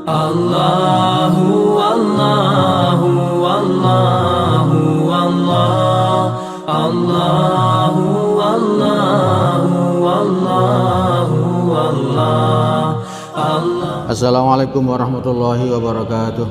Allahu Allahu Allahu Allah, Allahu Allahu Allahu Allah, Allah. Assalamualaikum warahmatullahi wabarakatuh.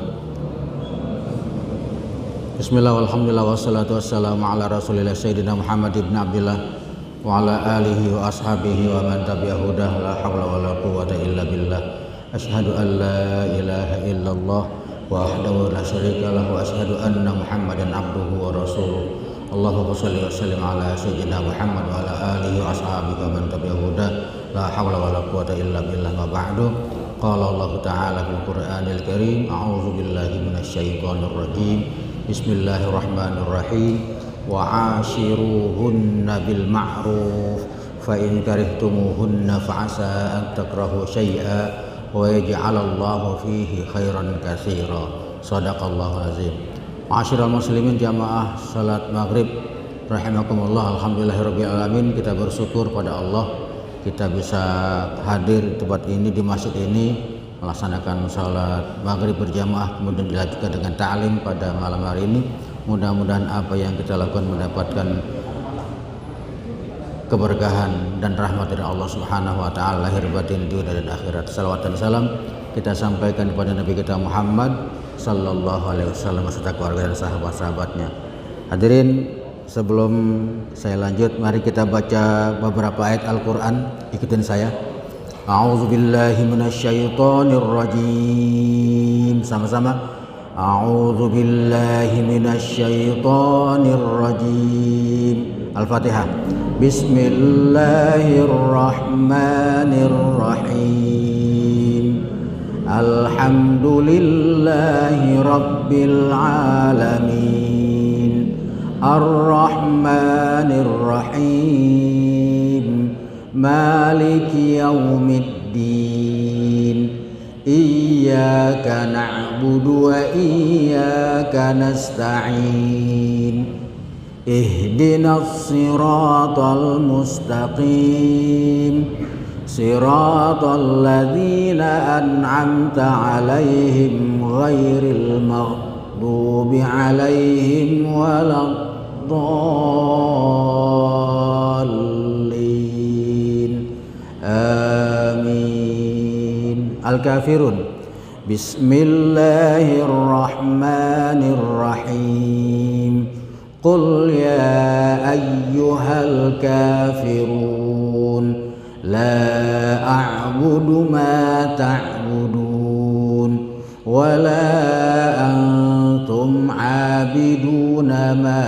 Bismillah walhamdulillah wassalatu wassalamu ala rasulillah sayyidina Muhammad ibn Abdillah wa ala alihi wa ashabihi wa man tabi'ahu hudah. La hawla wa la quwwata illa billah. Asyhadu an la ilaha illallah wahdahu la syarika lahu wa asyhadu anna Muhammadan abduhu wa rasuluh. Allahumma shalli wa sallim ala sayyidina Muhammad wa ala alihi wa ashabihi wa man tabi'ahu hudah. La hawla wa la quwwata illa billah. Ma ba'du. Qala Allah ta'ala fil Qur'anil Karim, a'udzu billahi minasy syaithanir rajim. Bismillahirrahmanirrahim. Wa 'ashiruhunna bil ma'ruf fa in karihtumuhunna fa 'asa an takrahu syai'an wa yaj'alallahu fihi khairan katsira. Shadaqallahul azim. Ma'asyiral muslimin jamaah salat maghrib rahimakumullah. Alhamdulillahirabbil alamin. Kita bersyukur pada Allah kita bisa hadir di tempat ini, di masjid ini, melaksanakan salat maghrib berjamaah, kemudian dilanjutkan dengan ta'lim pada malam hari ini. Mudah-mudahan apa yang kita lakukan mendapatkan keberkahan dan rahmat dari Allah Subhanahu wa taala lahir batin dunia dan akhirat. Salawat dan salam kita sampaikan kepada Nabi kita Muhammad sallallahu alaihi wasallam beserta keluarga dan sahabat-sahabatnya. Hadirin, sebelum saya lanjut, mari kita baca beberapa ayat Al-Qur'an. Ikutin saya. A'udzubillahi minasyaitonir rajim. Sama-sama. A'udzubillahi minasyaitonir rajim. Al-Fatihah. Bismillahirrahmanirrahim. Alhamdulillahi rabbil alamin. Ar-Rahmanir-Rahim. Maliki yaumiddin. Iyyaka na'budu wa iyyaka nasta'in. Ihdinas siratal mustaqim. Siratal ladzina an'amta 'alaihim ghairil maghdubi 'alaihim waladdallin. Amin. Al-Kafirun. Bismillahirrahmanirrahim. Qul ya ayyuhal kafirun la a'budu ma ta'budun wa la antum 'abiduna ma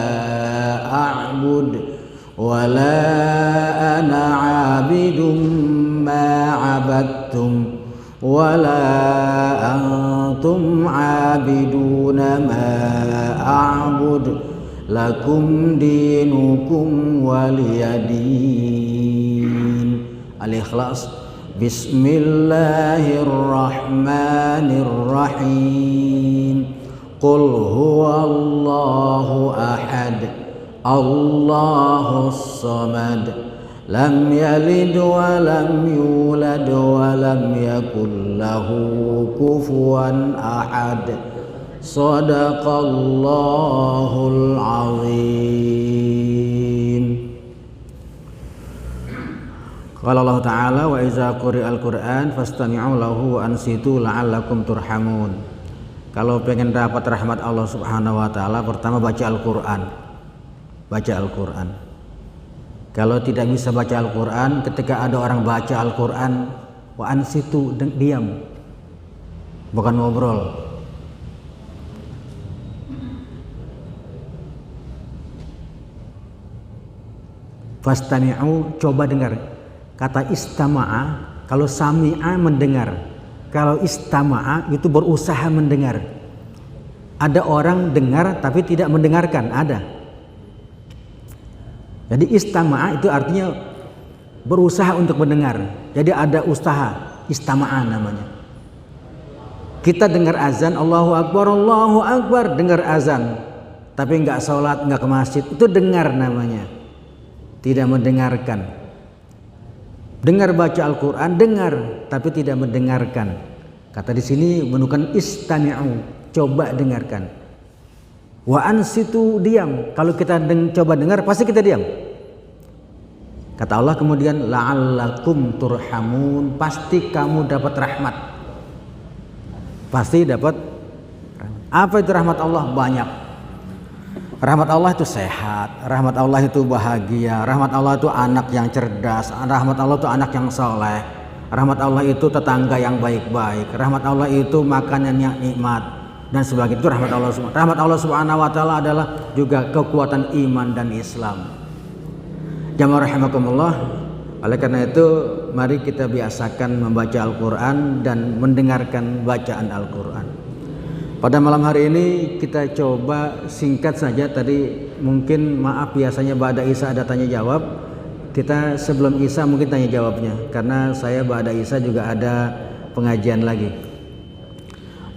a'bud wa la ana 'abidum ma 'abadtum wa la antum 'abiduna ma a'bud lakum dinukum waliyadin. Al-Ikhlas. Bismillahirrahmanirrahim. Qul huwallahu ahad, Allahus samad, lam yalid wa lam yulad wa lam yakul lahu kufuwan ahad. Shadaqallahul azim. Qala Allah Ta'ala wa iza quri'al Qur'an fastami'u lahu wa ansitu la'allakum turhamun. Kalau pengen dapat rahmat Allah Subhanahu wa taala, pertama baca Al-Qur'an. Baca Al-Qur'an. Kalau tidak bisa baca Al-Qur'an, ketika ada orang baca Al-Qur'an, wa ansitu, diam. Bukan ngobrol. Fastami'u, coba dengar. Kata istama'a, kalau sami'a mendengar. Kalau istama'a itu berusaha mendengar. Ada orang dengar tapi tidak mendengarkan, ada. Jadi istama'a itu artinya berusaha untuk mendengar. Jadi ada usaha, istama'a namanya. Kita dengar azan, Allahu Akbar, dengar azan. Tapi enggak sholat, enggak ke masjid, itu dengar namanya. Tidak mendengarkan. Dengar baca Al-Quran, dengar, tapi tidak mendengarkan. Kata di sini menunjukkan istami'u, coba dengarkan. Wa ansitu, diam. Kalau kita coba dengar pasti kita diam. Kata Allah kemudian la'allakum turhamun, pasti kamu dapat rahmat. Pasti dapat rahmat. Apa itu rahmat Allah? Banyak. Rahmat Allah itu sehat, rahmat Allah itu bahagia, rahmat Allah itu anak yang cerdas, rahmat Allah itu anak yang soleh, rahmat Allah itu tetangga yang baik-baik, rahmat Allah itu makanan yang nikmat dan sebagainya. Itu rahmat Allah. Rahmat Allah Subhanahu wa taala adalah juga kekuatan iman dan Islam. Jamaah rahimakumullah. Oleh karena itu mari kita biasakan membaca Al-Qur'an dan mendengarkan bacaan Al-Qur'an. Pada malam hari ini kita coba singkat saja. Tadi mungkin maaf, biasanya ba'da Isya ada tanya jawab. Kita sebelum Isya mungkin tanya jawabnya, karena saya ba'da Isya juga ada pengajian lagi.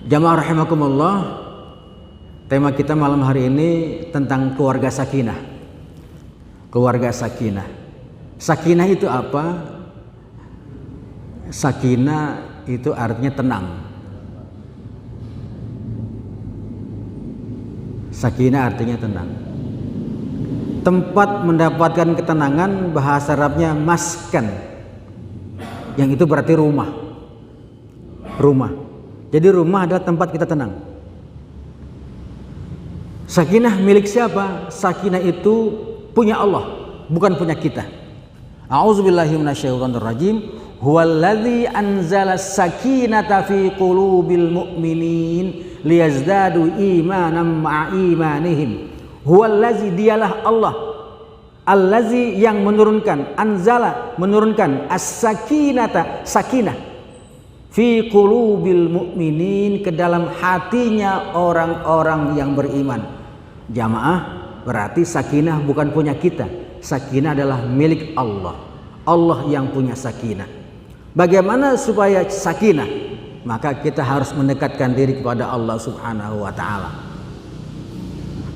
Jamaah rahimakumullah, tema kita malam hari ini tentang keluarga sakinah. Keluarga sakinah. Sakinah itu apa? Sakinah itu artinya tenang. Sakinah artinya tenang. Tempat mendapatkan ketenangan bahasa Arabnya maskan, yang itu berarti rumah. Rumah. Jadi rumah adalah tempat kita tenang. Sakinah milik siapa? Sakinah itu punya Allah, bukan punya kita. A'udzubillahi minasyaitonirrajim. Huwallazi anzala sakinata fi qulubil mu'minin liyazdadu imanan ma'a imanihim. Huwallazi, dialah Allah, allazi yang menurunkan, anzala menurunkan, as-sakinata sakinah, fi qulubil mu'minin ke dalam hatinya orang-orang yang beriman. Jamaah, berarti sakinah bukan punya kita. Sakinah adalah milik Allah. Allah yang punya sakinah. Bagaimana supaya sakinah? Maka kita harus mendekatkan diri kepada Allah Subhanahu wa taala.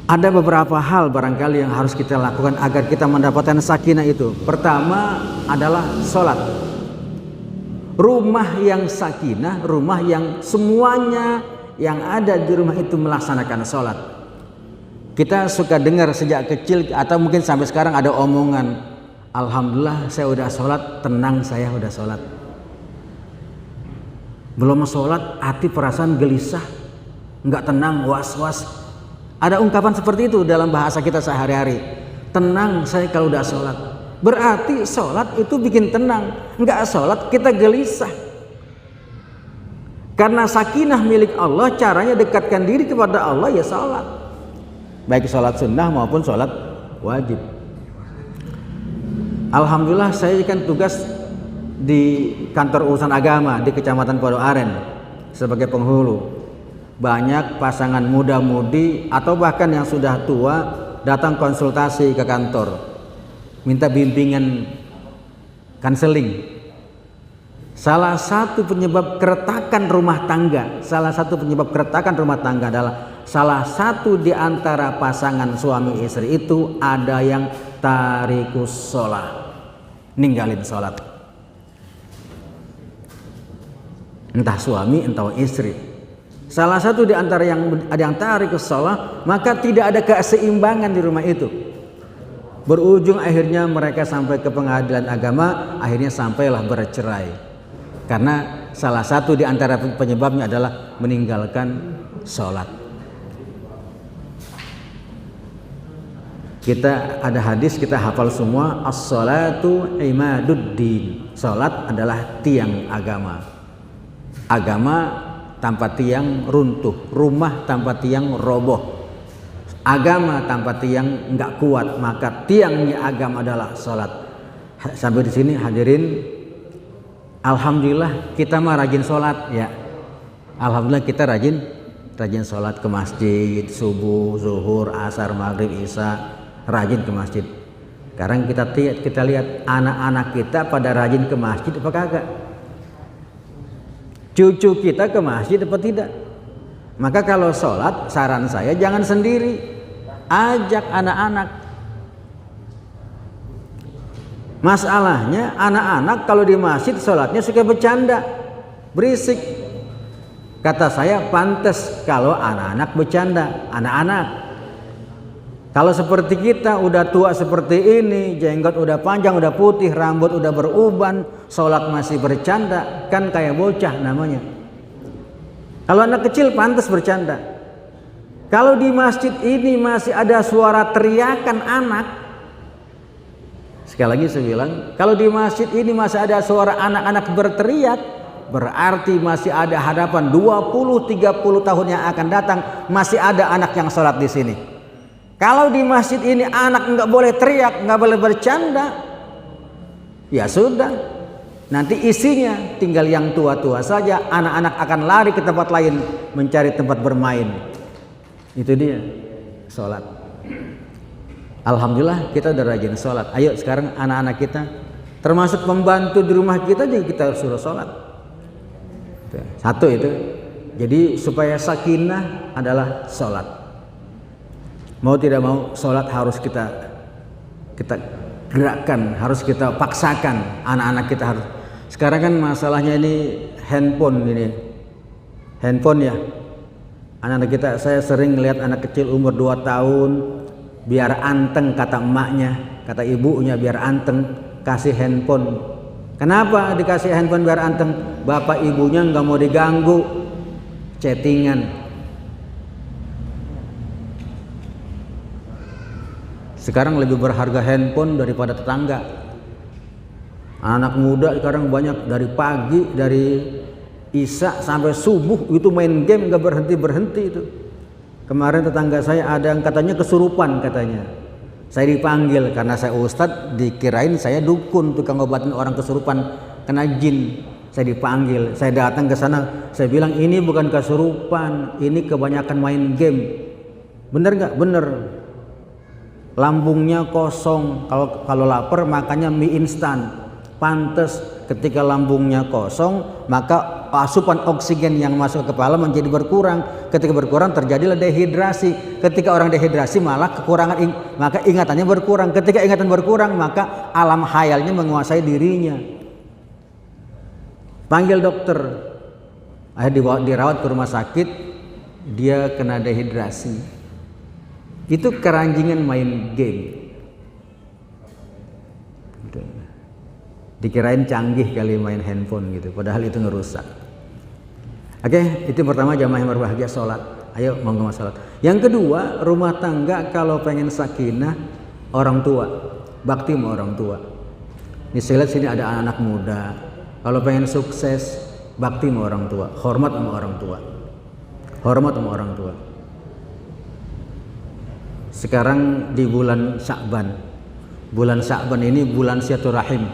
Ada beberapa hal barangkali yang harus kita lakukan agar kita mendapatkan sakinah itu. Pertama adalah sholat. Rumah yang sakinah, rumah yang semuanya yang ada di rumah itu melaksanakan sholat. Kita suka dengar sejak kecil atau mungkin sampai sekarang ada omongan, alhamdulillah saya udah sholat, tenang saya udah sholat. Belum sholat, hati perasaan gelisah, nggak tenang, was-was. Ada ungkapan seperti itu dalam bahasa kita sehari-hari. Tenang saya kalau udah sholat. Berarti sholat itu bikin tenang. Nggak sholat kita gelisah. Karena sakinah milik Allah, caranya dekatkan diri kepada Allah ya sholat. Baik sholat sunnah maupun sholat wajib. Alhamdulillah saya kan tugas di kantor urusan agama di Kecamatan Pondok Aren sebagai penghulu. Banyak pasangan muda-mudi atau bahkan yang sudah tua datang konsultasi ke kantor, minta bimbingan kanseling. Salah satu penyebab keretakan rumah tangga, adalah salah satu di antara pasangan suami istri itu ada yang tarikus sholat, ninggalin sholat. Entah suami entah istri, salah satu di antara yang ada yang tarikus sholat, maka tidak ada keseimbangan di rumah itu. Berujung akhirnya mereka sampai ke pengadilan agama, akhirnya sampailah bercerai. Karena salah satu di antara penyebabnya adalah meninggalkan sholat. Kita ada hadis kita hafal semua, as-sholatu imaduddin. Sholat adalah tiang agama. Agama tanpa tiang runtuh, rumah tanpa tiang roboh. Agama tanpa tiang enggak kuat, maka tiangnya agama adalah sholat. Sampai di sini hadirin, alhamdulillah kita mah rajin sholat ya. Alhamdulillah kita rajin sholat ke masjid, subuh, zuhur, asar, maghrib, isya, rajin ke masjid. Sekarang kita lihat anak-anak kita pada rajin ke masjid apa kagak? Cucu kita ke masjid apa tidak? Maka kalau sholat, saran saya jangan sendiri, ajak anak-anak. Masalahnya anak-anak kalau di masjid sholatnya suka bercanda, berisik. Kata saya pantas kalau anak-anak bercanda, anak-anak. Kalau seperti kita udah tua seperti ini, jenggot udah panjang, udah putih, rambut udah beruban, sholat masih bercanda, kan kayak bocah namanya. Kalau anak kecil pantas bercanda. Kalau di masjid ini masih ada suara teriakan anak, sekali lagi saya bilang, kalau di masjid ini masih ada suara anak-anak berteriak, berarti masih ada hadapan 20-30 tahun yang akan datang, masih ada anak yang sholat di sini. Kalau di masjid ini anak nggak boleh teriak, nggak boleh bercanda, ya sudah, nanti isinya tinggal yang tua-tua saja. Anak-anak akan lari ke tempat lain mencari tempat bermain. Itu dia sholat. Alhamdulillah kita udah rajin sholat. Ayo sekarang anak-anak kita, termasuk pembantu di rumah kita juga kita suruh sholat. Satu itu. Jadi supaya sakinah adalah sholat. Mau tidak mau sholat harus kita gerakkan, harus kita paksakan. Anak-anak kita harus. Sekarang kan masalahnya ini handphone ini. Handphone ya. Anak-anak kita, saya sering lihat anak kecil umur 2 tahun, biar anteng kata emaknya, kata ibunya biar anteng, kasih handphone. Kenapa dikasih handphone biar anteng? Bapak ibunya nggak mau diganggu, chattingan. Sekarang lebih berharga handphone daripada tetangga. Anak muda sekarang banyak dari pagi, dari Isya sampai subuh itu main game nggak berhenti itu. Kemarin tetangga saya ada yang katanya kesurupan katanya. Saya dipanggil karena saya ustadz, dikirain saya dukun tukang obatin orang kesurupan kena jin. Saya dipanggil, saya datang ke sana, saya bilang ini bukan kesurupan, ini kebanyakan main game. Bener nggak? Bener. Lambungnya kosong, kalau lapar makannya mie instan. Pantes ketika lambungnya kosong maka asupan oksigen yang masuk ke kepala menjadi berkurang. Ketika berkurang terjadilah dehidrasi. Ketika orang dehidrasi malah kekurangan, maka ingatannya berkurang. Ketika ingatan berkurang maka alam khayalnya menguasai dirinya. Panggil dokter, akhirnya dirawat ke rumah sakit, dia kena dehidrasi. Itu keranjingan main game. Dikirain canggih kali main handphone gitu, padahal itu ngerusak. Oke, itu pertama jamaah yang berbahagia sholat. Ayo monggo sholat. Yang kedua, rumah tangga kalau pengen sakinah, orang tua, bakti sama orang tua. Ini saya lihat sini ada anak-anak muda. Kalau pengen sukses, bakti sama orang tua, hormat sama orang tua, hormat sama orang tua. Sekarang di bulan Sya'ban ini bulan silaturahim.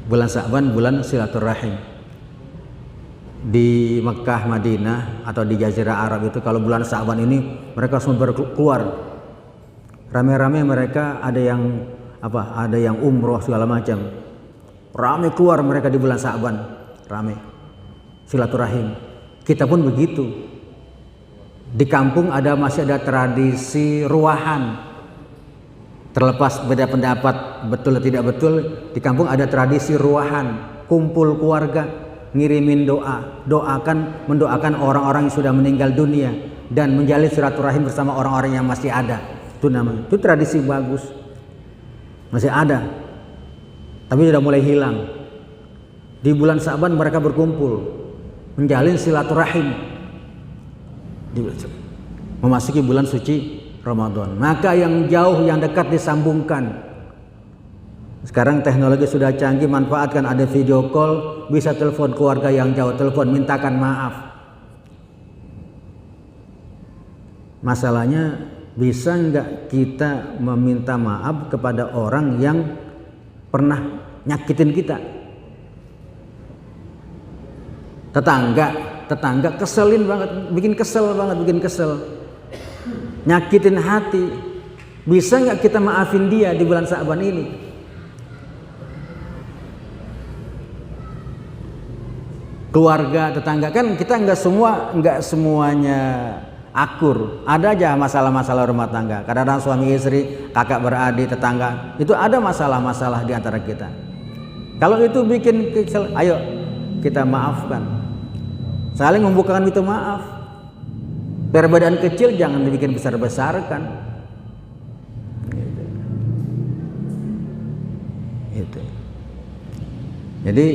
Bulan Sya'ban bulan silaturahim. Di Mekah, Madinah atau di Jazirah Arab itu kalau bulan Sya'ban ini mereka semua berkeluar. Rame-rame mereka ada yang umroh segala macam. Rame keluar mereka di bulan Sya'ban, rame. Silaturahim. Kita pun begitu. Di kampung masih ada tradisi ruahan. Terlepas beda pendapat betul atau tidak betul, di kampung ada tradisi ruahan, kumpul keluarga, ngirimin mendoakan orang-orang yang sudah meninggal dunia dan menjalin silaturahim bersama orang-orang yang masih ada. Itu namanya, itu tradisi bagus, masih ada, tapi sudah mulai hilang. Di bulan Sya'ban mereka berkumpul, menjalin silaturahim, memasuki bulan suci Ramadan. Maka yang jauh yang dekat disambungkan. Sekarang teknologi sudah canggih, manfaatkan, ada video call, bisa telepon keluarga yang jauh, telepon mintakan maaf. Masalahnya bisa nggak kita meminta maaf kepada orang yang pernah nyakitin kita? Tetangga keselin banget, bikin kesel. Nyakitin hati, bisa nggak kita maafin dia di bulan Sya'ban ini? Keluarga, tetangga, kan kita nggak semuanya akur. Ada aja masalah-masalah rumah tangga. Kadang-kadang suami istri, kakak beradik, tetangga, itu ada masalah-masalah di antara kita. Kalau itu bikin kesel, ayo kita maafkan. Saling membukakan pintu maaf. Perbedaan kecil jangan dibikin besar-besarkan. Gitu. Jadi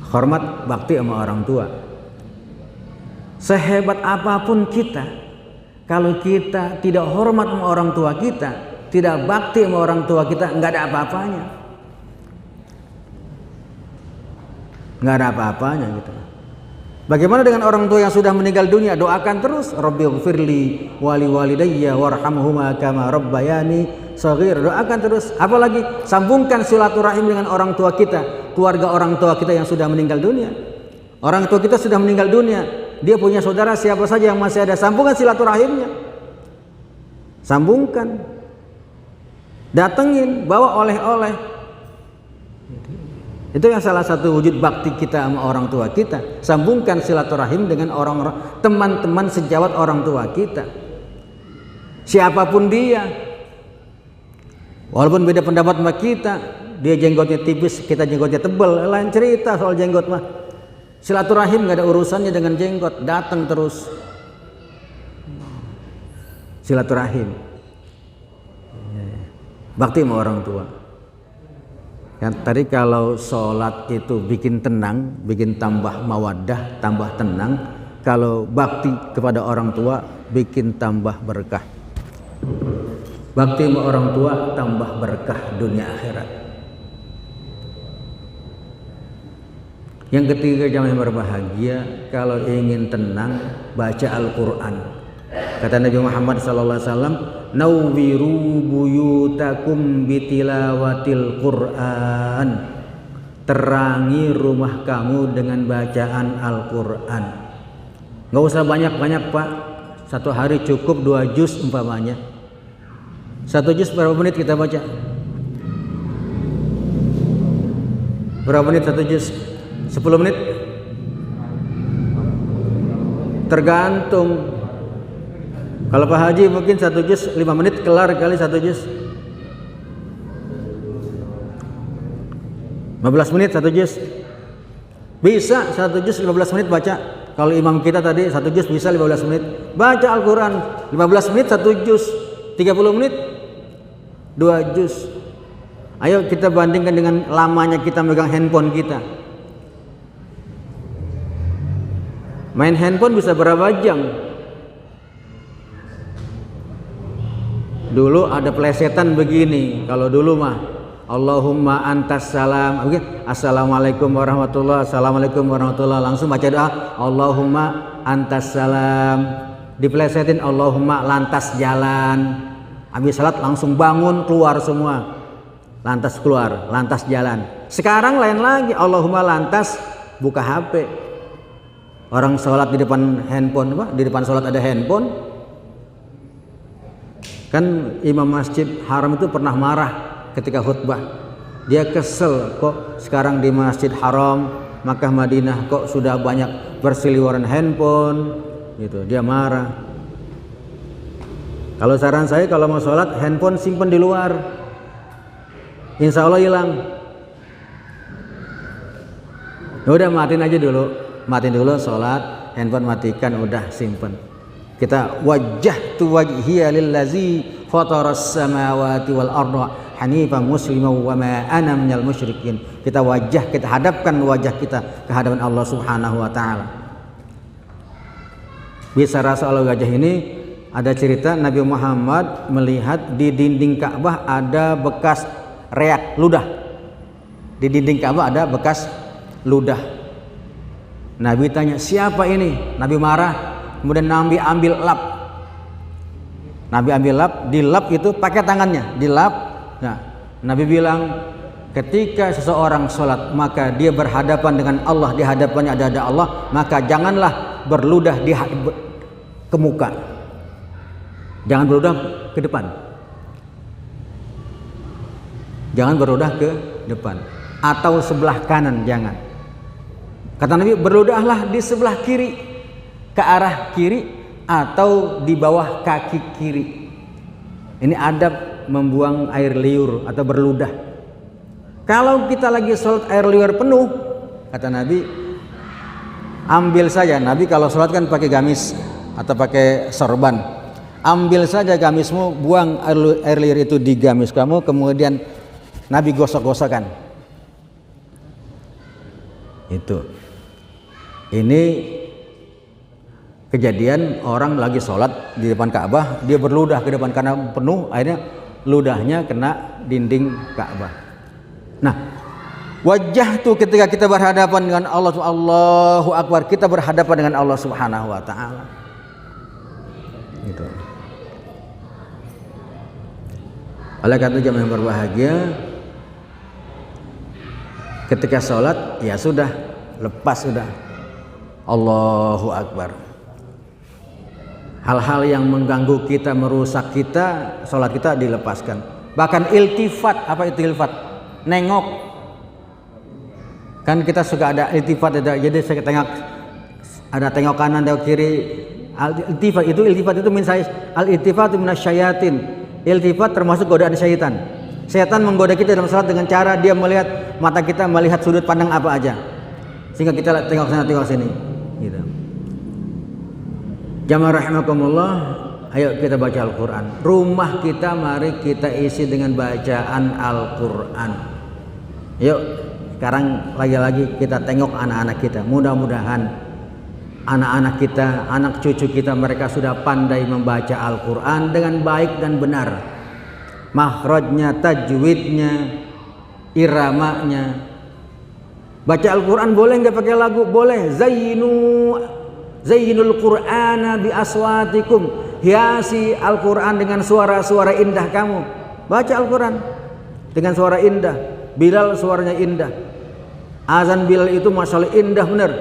hormat bakti sama orang tua. Sehebat apapun kita, kalau kita tidak hormat sama orang tua kita, tidak bakti sama orang tua kita, nggak ada apa-apanya. Nggak ada apa-apanya gitu. Bagaimana dengan orang tua yang sudah meninggal dunia? Doakan terus, Rabbighfirli wali walidayya warhamhuma kama rabbayani shaghir. Doakan terus. Apalagi sambungkan silaturahim dengan orang tua kita, keluarga orang tua kita yang sudah meninggal dunia. Orang tua kita sudah meninggal dunia, dia punya saudara siapa saja yang masih ada, sambungkan silaturahimnya. Sambungkan. Datengin, bawa oleh-oleh. Itu yang salah satu wujud bakti kita sama orang tua kita. Sambungkan silaturahim dengan orang-orang, teman-teman sejawat orang tua kita. Siapapun dia. Walaupun beda pendapat sama kita, dia jenggotnya tipis, kita jenggotnya tebal, lain cerita soal jenggot mah. Silaturahim nggak ada urusannya dengan jenggot, datang terus. Silaturahim. Bakti sama orang tua. Yang tadi kalau sholat itu bikin tenang, bikin tambah mawaddah, tambah tenang. Kalau bakti kepada orang tua bikin tambah berkah. Bakti sama orang tua tambah berkah dunia akhirat. Yang ketiga, jamaah yang berbahagia, kalau ingin tenang baca Al-Quran. Kata Nabi Muhammad SAW, nawwiru buyutakum bitilawatil Quran. Terangi rumah kamu dengan bacaan Al-Quran. Gak usah banyak-banyak Pak, satu hari cukup 2 juz umpamanya. 1 juz berapa menit kita baca? Berapa menit 1 juz? 10 menit? Tergantung. Kalau Pak Haji mungkin 1 juz 5 menit kelar kali 1 juz. 15 menit 1 juz. Bisa 1 juz 15 menit baca. Kalau imam kita tadi 1 juz bisa 15 menit. Baca Al-Quran 15 menit 1 juz. 30 menit 2 juz. Ayo kita bandingkan dengan lamanya kita megang handphone kita. Main handphone bisa berapa jam? Dulu ada plesetan begini. Kalau dulu mah Allahumma antas salam. Oke, assalamualaikum warahmatullah. Assalamualaikum warahmatullah. Langsung baca doa Allahumma antas salam. Diplesetin Allahumma lantas jalan. Habis salat langsung bangun keluar semua. Lantas keluar, lantas jalan. Sekarang lain lagi, Allahumma lantas buka HP. Orang sholat di depan handphone, Pak, di depan sholat ada handphone. Kan imam masjid haram itu pernah marah ketika khutbah. Dia kesel, kok sekarang di masjid haram Makkah Madinah kok sudah banyak berseliweran handphone gitu. Dia marah. Kalau saran saya kalau mau sholat handphone simpen di luar, insya Allah hilang. Udah matiin aja dulu, matiin dulu sholat, handphone matikan, udah simpen. Kita wajjahtu wajhiya lillazi fataras samawati wal arda hanifan musliman wa ma ana minal musyrikin. Kita hadapkan wajah kita ke hadapan Allah Subhanahu wa taala. Bisa rasa Allah wajah ini ada cerita Nabi Muhammad melihat di dinding Ka'bah ada bekas reak ludah. Di dinding Ka'bah ada bekas ludah. Nabi tanya, "Siapa ini?" Nabi marah. Kemudian Nabi ambil lap. Nabi ambil lap, di lap itu pakai tangannya, di lap. Nah, Nabi bilang, ketika seseorang sholat maka dia berhadapan dengan Allah, di hadapannya ada Allah, maka janganlah berludah ke muka. Jangan berludah ke depan. Jangan berludah ke depan atau sebelah kanan, jangan. Kata Nabi, berludahlah di sebelah kiri, ke arah kiri atau di bawah kaki kiri. Ini adab membuang air liur atau berludah. Kalau kita lagi sholat air liur penuh, kata Nabi, Ambil saja, Nabi kalau sholat kan pakai gamis atau pakai sorban. Ambil saja gamismu, buang air liur itu di gamis kamu, kemudian Nabi gosok-gosokkan. Itu. Ini kejadian orang lagi sholat di depan Ka'bah, dia berludah ke depan karena penuh, akhirnya ludahnya kena dinding Ka'bah. Nah, wajah tuh ketika kita berhadapan dengan Allah, Allahu Akbar, kita berhadapan dengan Allah Subhanahu wa taala. Gitu. Oleh karena itu jamaah yang berbahagia, ketika sholat ya sudah, lepas sudah, Allahu Akbar. Hal-hal yang mengganggu kita, merusak kita, sholat kita dilepaskan. Bahkan iltifat, apa itu iltifat? Nengok. Kan kita suka ada iltifat, jadi saya tengok, ada tengok kanan, tengok kiri. Iltifat itu min sayis. Al iltifat minasyayatin. Iltifat termasuk godaan syaitan. Syaitan menggoda kita dalam sholat dengan cara dia melihat, mata kita melihat sudut pandang apa aja, sehingga kita tengok sana tengok sini. Gitu. Jamaah rahimakumullah, ayo kita baca Al-Quran. Rumah kita mari kita isi dengan bacaan Al-Quran. Yuk, sekarang lagi-lagi kita tengok anak-anak kita. Mudah-mudahan anak-anak kita, anak cucu kita, mereka sudah pandai membaca Al-Quran dengan baik dan benar. Makhrajnya, tajwidnya, iramanya. Baca Al-Quran boleh nggak pakai lagu? Boleh. Zayyinul Qur'ana bi aswatikum. Hiasi Al-Quran dengan suara-suara indah kamu. Baca Al-Quran dengan suara indah. Bilal suaranya indah. Azan Bilal itu masya Allah indah benar.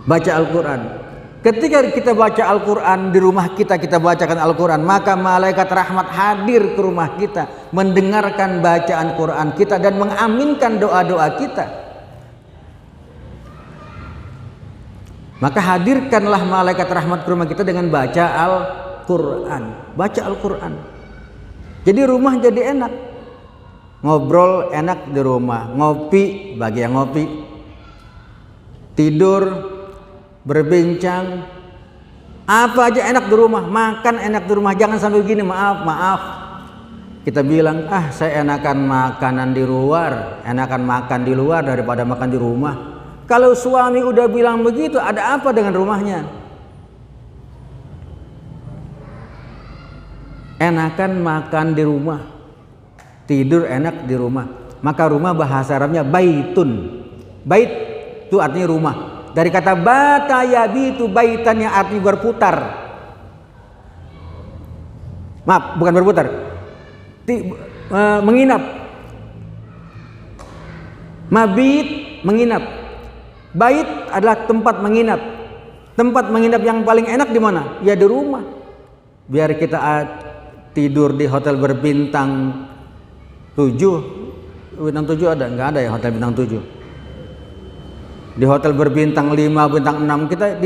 Baca Al-Quran. Ketika kita baca Al-Quran di rumah kita, kita bacakan Al-Quran, maka malaikat rahmat hadir ke rumah kita, mendengarkan bacaan Quran kita dan mengaminkan doa-doa kita. Maka hadirkanlah malaikat rahmat ke rumah kita dengan baca Al-Quran. Baca Al-Quran. Jadi rumah jadi enak. Ngobrol enak di rumah, ngopi bagi yang ngopi, tidur, berbincang, apa aja enak di rumah, makan enak di rumah. Jangan sampai begini, maaf kita bilang, saya enakan makanan di luar, enakan makan di luar daripada makan di rumah. Kalau suami udah bilang begitu, ada apa dengan rumahnya? Enakan makan di rumah, tidur enak di rumah. Maka rumah bahasa Arabnya baitun. Bait itu artinya rumah. Dari kata bata yabitu baitan yang artinya berputar. Maaf, bukan berputar. Menginap. Mabit, menginap. Bait adalah tempat menginap. Tempat menginap yang paling enak di mana? Ya di rumah. Biar kita tidur di hotel berbintang 7. Bintang 7 ada? Enggak ada ya hotel bintang 7. Di hotel berbintang 5, bintang 6 kita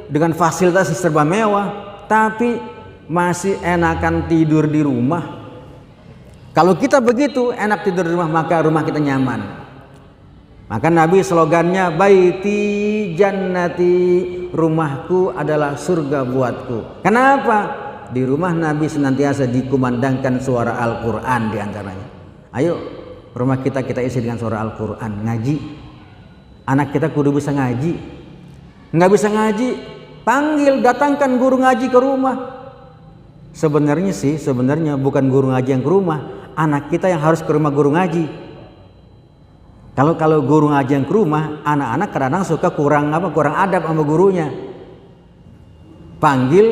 dengan fasilitas serba mewah, tapi masih enakan tidur di rumah. Kalau kita begitu enak tidur di rumah, maka rumah kita nyaman. Maka Nabi slogannya baiti jannati, rumahku adalah surga buatku. Kenapa? Di rumah Nabi senantiasa dikumandangkan suara Al-Quran diantaranya. Ayo rumah kita isi dengan suara Al-Quran, ngaji. Anak kita kudu bisa ngaji. Nggak bisa ngaji, panggil, datangkan guru ngaji ke rumah. Sebenarnya bukan guru ngaji yang ke rumah, anak kita yang harus ke rumah guru ngaji. Kalau guru ngaji yang ke rumah, anak-anak kadang suka kurang adab sama gurunya. Panggil,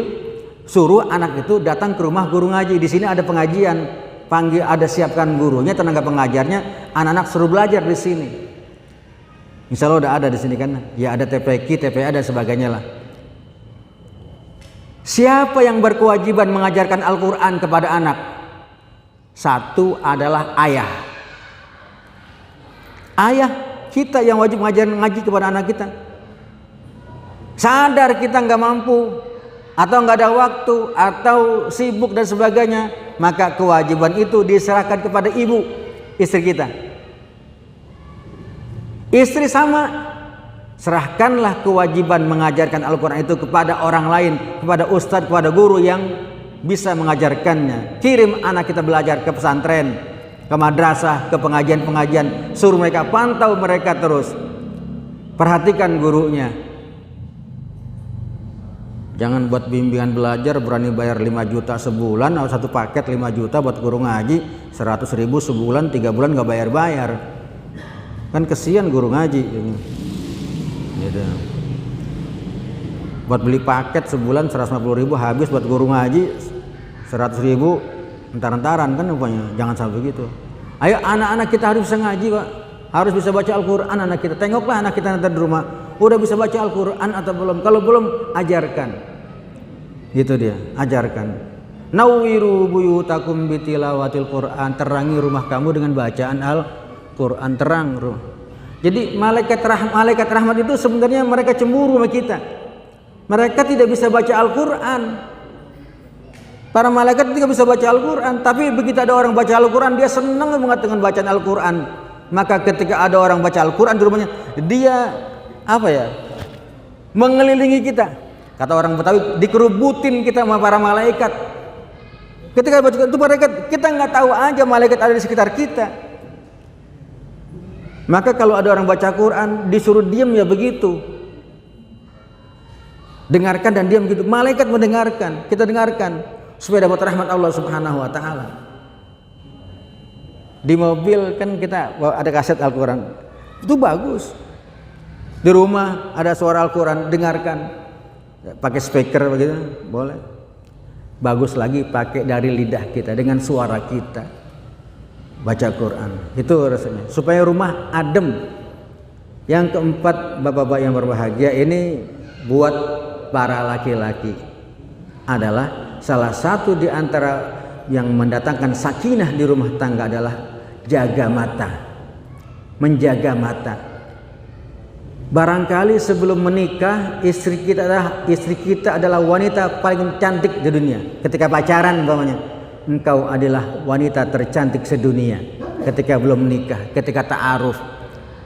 suruh anak itu datang ke rumah guru ngaji. Di sini ada pengajian, panggil, ada siapkan gurunya, tenaga pengajarnya, anak-anak suruh belajar di sini. Insya Allah udah ada di sini kan, ya ada TPQ, TPA dan sebagainya lah. Siapa yang berkewajiban mengajarkan Al-Quran kepada anak? Satu adalah ayah. Ayah kita yang wajib mengajarkan ngaji kepada anak kita. Sadar kita nggak mampu, atau nggak ada waktu, atau sibuk dan sebagainya, maka kewajiban itu diserahkan kepada ibu, istri kita. Istri sama, serahkanlah kewajiban mengajarkan Al-Quran itu kepada orang lain, kepada ustadz, kepada guru yang bisa mengajarkannya. Kirim anak kita belajar ke pesantren, ke madrasah, ke pengajian-pengajian, suruh mereka, pantau mereka terus, perhatikan gurunya. Jangan buat bimbingan belajar berani bayar 5 juta sebulan, atau satu paket 5 juta buat guru ngaji, 100 ribu sebulan, 3 bulan nggak bayar-bayar. Kan kesian guru ngaji gitu. Buat beli paket sebulan 150 ribu habis, buat guru ngaji 100 ribu entar-entaran kan rupanya. Jangan sampai begitu. Ayo anak-anak kita harus bisa ngaji Pak, harus bisa baca Al-Quran anak kita. Tengoklah anak kita nanti di rumah, udah bisa baca Al-Quran atau belum. Kalau belum, ajarkan. Gitu dia, ajarkan. Nawwiru buyutakum bitilawatil Quran, terangi rumah kamu dengan bacaan Al-Quran, terang. Jadi malaikat rahmat itu sebenarnya mereka cemburu sama kita. Mereka tidak bisa baca Al-Quran. Para malaikat tidak bisa baca Al-Quran, tapi begitu ada orang baca Al-Quran, dia senang banget dengan bacaan Al-Quran. Maka ketika ada orang baca Al-Quran di rumahnya, dia mengelilingi kita. Kata orang Betawi, dikerubutin kita sama para malaikat. Ketika baca itu malaikat, kita nggak tahu aja malaikat ada di sekitar kita. Maka kalau ada orang baca Quran, disuruh diam ya begitu. Dengarkan dan diam gitu. Malaikat mendengarkan, kita dengarkan supaya dapat rahmat Allah Subhanahu wa taala. Di mobil kan kita ada kaset Al-Quran, itu bagus. Di rumah ada suara Al-Quran, dengarkan, pakai speaker begitu boleh. Bagus lagi pakai dari lidah kita dengan suara kita baca Quran, itu rasanya supaya rumah adem. Yang keempat, bapak-bapak yang berbahagia, ini buat para laki-laki adalah salah satu di antara yang mendatangkan sakinah di rumah tangga adalah jaga mata, menjaga mata. Barangkali sebelum menikah istri kita adalah wanita paling cantik di dunia. Ketika pacaran umpamanya, engkau adalah wanita tercantik sedunia. Ketika belum menikah, ketika ta'aruf,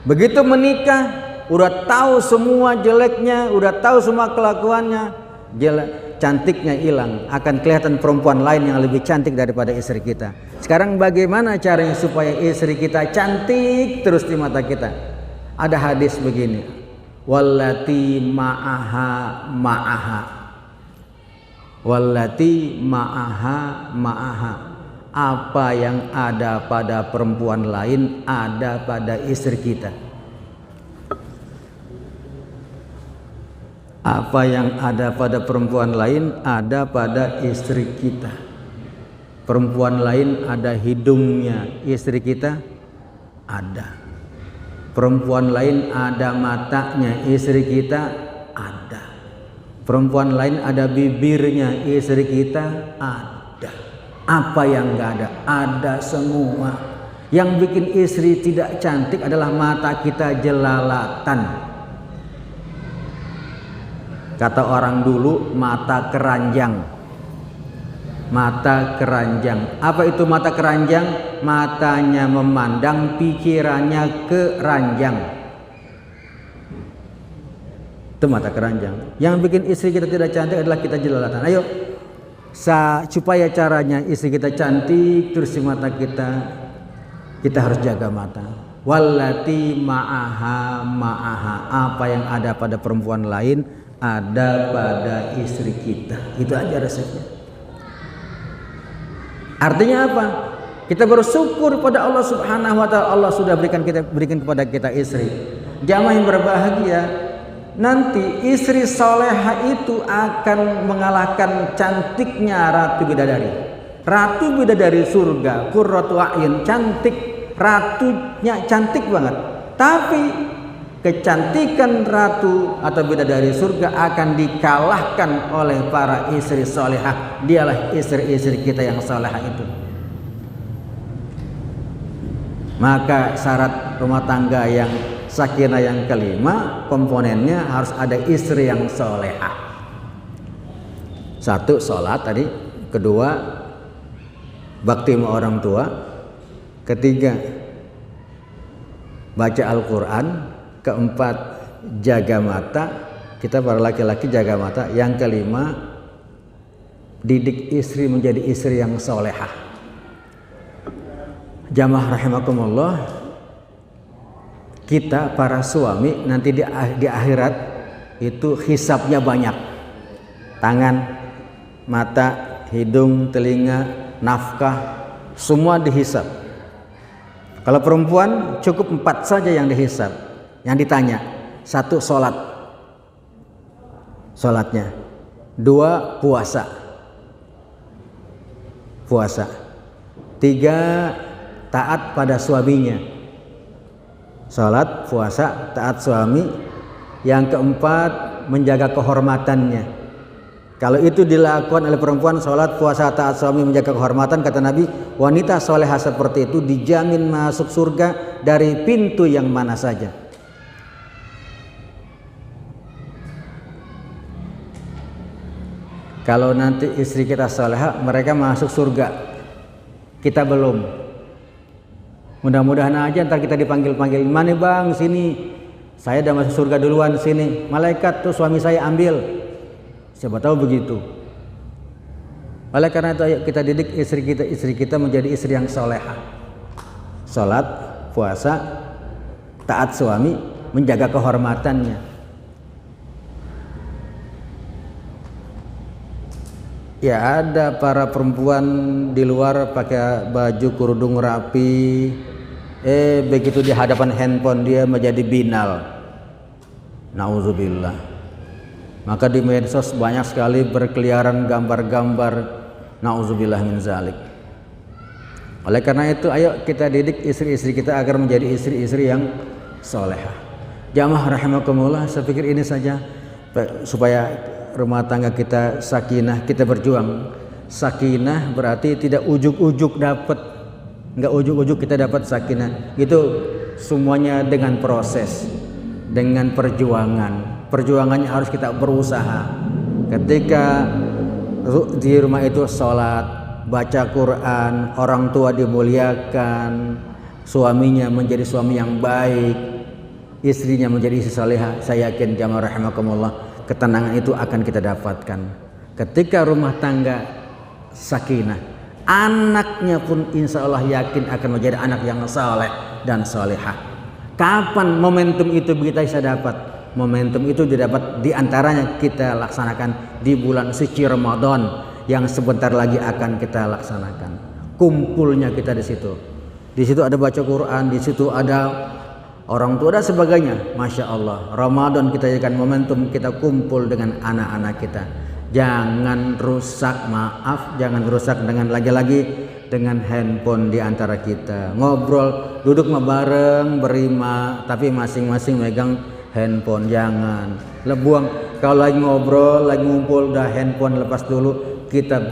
begitu menikah udah tahu semua jeleknya, udah tahu semua kelakuannya, cantiknya hilang, akan kelihatan perempuan lain yang lebih cantik daripada istri kita. Sekarang bagaimana caranya supaya istri kita cantik terus di mata kita? Ada hadis begini, wallati ma'aha wallati ma'aha, apa yang ada pada perempuan lain ada pada istri kita. Apa yang ada pada perempuan lain ada pada istri kita. Perempuan lain ada hidungnya, istri kita ada. Perempuan lain ada matanya, istri kita ada. Perempuan lain ada bibirnya, istri kita ada. Apa yang enggak ada? Ada semua. Yang bikin istri tidak cantik adalah mata kita jelalatan. Kata orang dulu, mata keranjang. Mata keranjang. Apa itu mata keranjang? Matanya memandang, pikirannya keranjang. Itu mata keranjang. Yang bikin istri kita tidak cantik adalah kita jelalatan. Ayo, supaya caranya istri kita cantik terus di mata kita harus jaga mata. Wallati ma'aha, apa yang ada pada perempuan lain ada pada istri kita. Itu aja resepnya. Artinya apa? Kita bersyukur pada Allah Subhanahu wa taala, Allah sudah berikan kepada kita istri. Jamaah yang berbahagia, nanti istri soleha itu akan mengalahkan cantiknya Ratu Bidadari. Ratu Bidadari surga, qurratu a'yun, cantik, ratunya cantik banget. Tapi kecantikan ratu atau bidadari surga akan dikalahkan oleh para istri solehah. Dialah istri-istri kita yang solehah itu. Maka syarat rumah tangga yang sakinah yang kelima, komponennya harus ada istri yang solehah. Satu, sholat tadi. Kedua, bakti sama orang tua. Ketiga, baca Al-Quran. keempat jaga mata, kita para laki-laki jaga mata. Yang kelima, didik istri menjadi istri yang solehah. Jamaah rahimakumullah, kita para suami nanti di akhirat itu hisabnya banyak. Tangan, mata, hidung, telinga, nafkah, semua dihisab. Kalau perempuan cukup 4 saja yang dihisab, yang ditanya. 1 sholatnya, 2 puasa, 3 taat pada suaminya, sholat, puasa, taat suami. Yang keempat, menjaga kehormatannya. Kalau itu dilakukan oleh perempuan, sholat, puasa, taat suami, menjaga kehormatan, kata Nabi, wanita solehah seperti itu dijamin masuk surga dari pintu yang mana saja. Kalau nanti istri kita solehah, mereka masuk surga, kita belum. Mudah-mudahan aja ntar kita dipanggil-panggil, mana bang sini, saya udah masuk surga duluan, sini malaikat tuh suami saya ambil. Siapa tahu begitu. Oleh karena itu ayo kita didik istri kita menjadi istri yang solehah. Sholat, puasa, taat suami, menjaga kehormatannya. Ya ada para perempuan di luar pakai baju kerudung rapi, begitu di hadapan handphone dia menjadi binal. Nauzubillah. Maka di medsos banyak sekali berkeliaran gambar-gambar, nauzubillah min zalik. Oleh karena itu ayo kita didik istri-istri kita agar menjadi istri-istri yang solehah. Jamaah rahimakumullah, saya pikir ini saja supaya rumah tangga kita sakinah, kita berjuang. Sakinah berarti tidak ujuk-ujuk dapat, enggak ujuk-ujuk kita dapat sakinah. Itu semuanya dengan proses, dengan perjuangan. Perjuangannya harus kita berusaha. Ketika di rumah itu sholat, baca Quran, orang tua dimuliakan, suaminya menjadi suami yang baik, istrinya menjadi istri salihah, saya yakin jamaah rahimakumullah, ketenangan itu akan kita dapatkan. Ketika rumah tangga sakinah, anaknya pun insya Allah yakin akan menjadi anak yang saleh dan salihah. Kapan momentum itu kita bisa dapat? Momentum itu didapat diantaranya kita laksanakan di bulan suci Ramadan yang sebentar lagi akan kita laksanakan. Kumpulnya kita di situ. Di situ ada baca Quran, di situ ada orang tua dan sebagainya. Masya Allah, Ramadan kita jadikan momentum kita kumpul dengan anak-anak kita. Jangan rusak, jangan rusak dengan lagi-lagi dengan handphone di antara kita. Ngobrol, duduk bareng, berlima, tapi masing-masing megang handphone. Jangan lebuang. Kalau lagi ngobrol, lagi ngumpul, dah handphone lepas dulu. Kita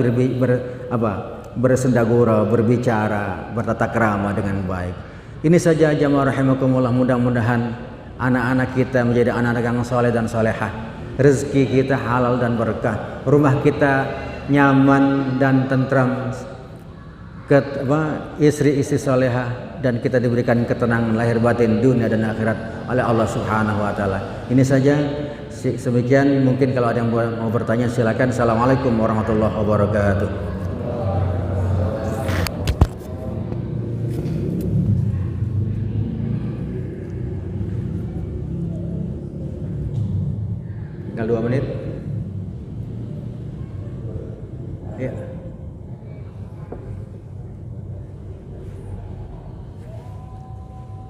bersendagura, berbicara, bertata krama dengan baik. Ini saja jamaah rahimakumullah, mudah-mudahan anak-anak kita menjadi anak-anak yang soleh dan solehah. Rezeki kita halal dan berkah. Rumah kita nyaman dan tentram. Istri-istri solehah, dan kita diberikan ketenangan lahir batin dunia dan akhirat oleh Allah Subhanahu wa taala. Ini saja, sekian. Mungkin kalau ada yang mau bertanya silakan. Assalamualaikum warahmatullahi wabarakatuh. Tinggal 2 menit. Ya.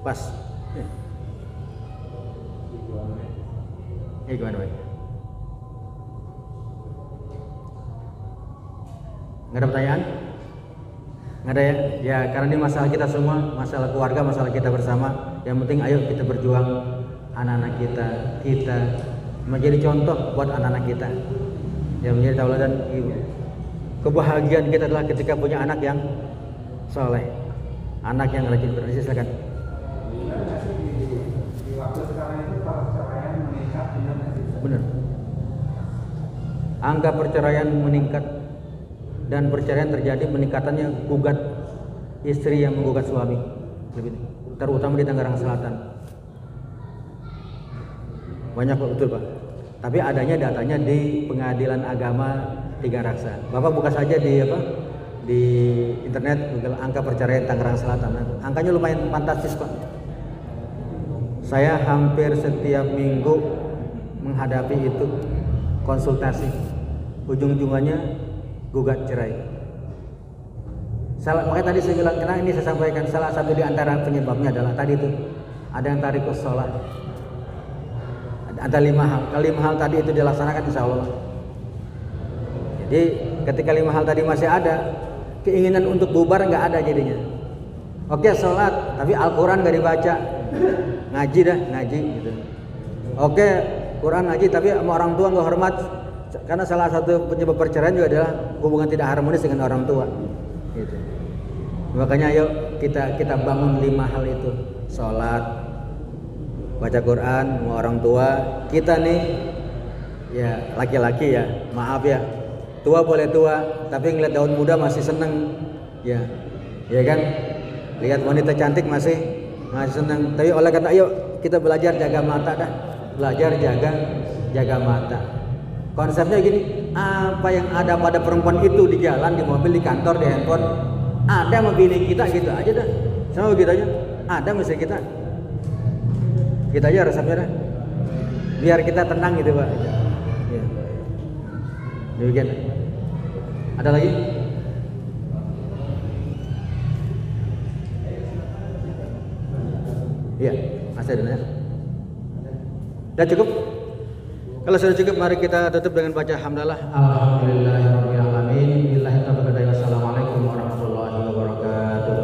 Pas. Gimana Pak? Nggak ada pertanyaan? Nggak ada ya? Ya karena ini masalah kita semua, masalah keluarga, masalah kita bersama. Yang penting ayo kita berjuang, anak-anak kita menjadi contoh buat anak-anak kita, yang menjadi tauladan. Kebahagiaan kita adalah ketika punya anak yang soleh, anak yang rajin beribadah. Silakan. Di waktu sekarang itu perceraian meningkat dengan Benar. Angka perceraian meningkat, dan perceraian terjadi meningkatannya gugat istri yang menggugat suami, lebih terutama di Tangerang Selatan. Banyak Pak, betul Pak. Tapi adanya datanya di Pengadilan Agama Tiga Raksa. Bapak buka saja di di internet Google angka perceraian Tangerang Selatan. Angkanya lumayan fantastis Pak. Saya hampir setiap minggu menghadapi itu konsultasi. Ujung-ujungannya gugat cerai. Makanya tadi saya bilang, karena ini saya sampaikan salah satu di antara penyebabnya adalah tadi itu ada yang tarikus sholat. Ada 5 hal. Kalau 5 hal tadi itu dilaksanakan insya Allah. Jadi ketika 5 hal tadi masih ada, keinginan untuk bubar nggak ada jadinya. Oke sholat, tapi Al-Quran nggak dibaca, ngaji gitu. Oke Quran ngaji, tapi sama orang tua nggak hormat, karena salah satu penyebab perceraian juga adalah hubungan tidak harmonis dengan orang tua. Gitu. Makanya ayo kita bangun 5 hal itu, sholat, baca Quran, sama orang tua. Kita nih ya laki-laki ya, maaf ya, tua boleh tua, tapi ngeliat daun muda masih seneng, ya kan? Lihat wanita cantik masih seneng. Tapi oleh karena ayo kita belajar jaga mata dah, belajar jaga mata. Konsepnya gini, apa yang ada pada perempuan itu di jalan, di mobil, di kantor, di handphone, ada sama bini kita gitu aja dah. Sama gitu aja, ada mesti kita aja resepnya dah. Biar kita tenang gitu Pak. Ya. Demikian. Ada lagi? Iya, masih ada ya. Sudah cukup? Kalau sudah cukup, mari kita tutup dengan baca hamdalah. Alhamdulillahirabbil alamin. Billahi taufiq. Wassalamualaikum warahmatullahi wabarakatuh.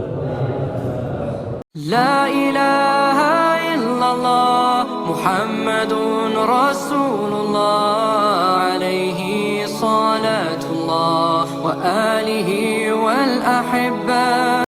La ilaha illallah Muhammadun Rasulullah alaihi salatullah wa alihi wal ahibba.